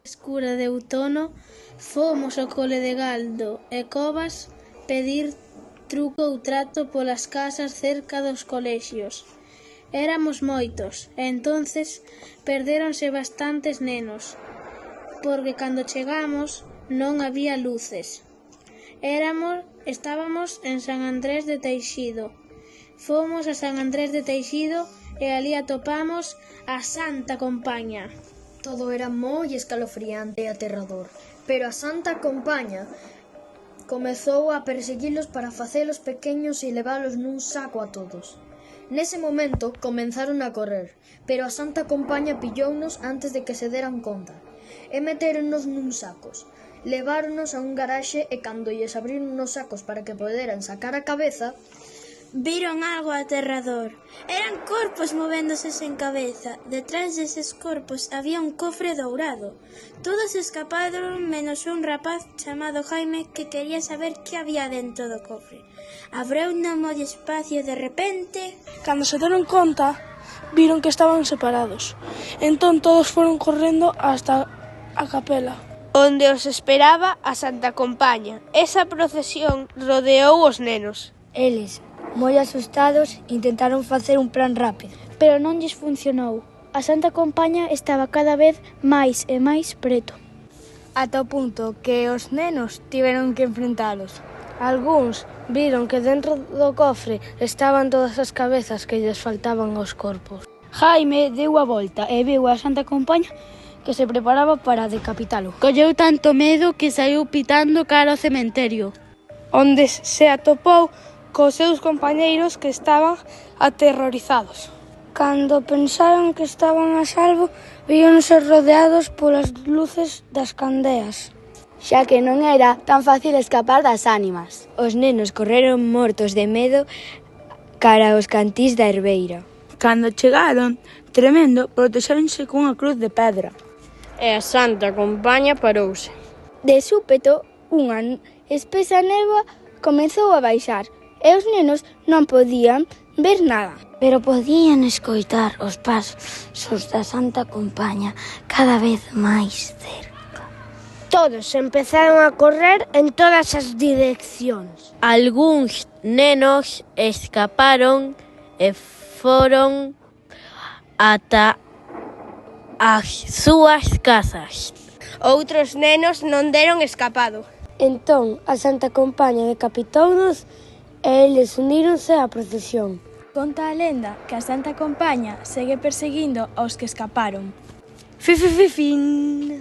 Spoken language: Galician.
Escura de outono, fomos ao cole de Galdo e Covas pedir truco ou trato polas casas cerca dos colexios. Éramos moitos e entonces perdéronse bastantes nenos, porque cando chegamos non había luces. Estábamos en San Andrés de Teixido. Fomos a San Andrés de Teixido e alí atopamos a Santa Compaña. Todo era moi escalofriante e aterrador, pero a Santa Compaña comezou a perseguilos para facelos pequeños e levalos nun saco a todos. Nese momento comenzaron a correr, pero a Santa Compaña pillounos antes de que se deran conta e metéronnos nuns sacos. Leváronos a un garaxe e cando lles abriron os sacos para que poderan sacar a cabeza, viron algo aterrador. Eran corpos movéndose sen cabeza. Detrás deses corpos había un cofre dourado. Todos escaparon menos un rapaz chamado Jaime que quería saber que había dentro do cofre. Abriu no moi despacio de repente. Cando se deron conta, viron que estaban separados. Entón todos foron correndo hasta a capela, onde os esperaba a Santa Compaña. Esa procesión rodeou os nenos. Eles, moi asustados, intentaron facer un plan rápido, pero non lles funcionou. A Santa Compaña estaba cada vez máis e máis preto. Ata o punto que os nenos tiveron que enfrentalos. Algúns viron que dentro do cofre estaban todas as cabezas que lles faltaban aos corpos. Jaime deu a volta e viu a Santa Compaña que se preparaba para decapitalo. Colleu tanto medo que saiu pitando cara ao cementerio, onde se atopou cos seus compañeiros que estaban aterrorizados. Cando pensaron que estaban a salvo, víronse rodeados polas luces das candeas, xa que non era tan fácil escapar das ánimas. Os nenos correron mortos de medo cara aos cantís da herbeira. Cando chegaron, tremendo, protexéronse cunha cruz de pedra. E a Santa Compaña parouse. De súpeto, unha espesa néboa comezou a baixar e os nenos non podían ver nada, pero podían escoitar os pasos da Santa Compaña cada vez máis cerca. Todos empezaron a correr en todas as direccións. Algúns nenos escaparon e foron ata as súas casas. Outros nenos non deron escapado. Entón, a Santa Compaña decapitounos e eles uníronse á procesión. Conta a lenda que a Santa Compaña segue perseguindo aos que escaparon. Fin.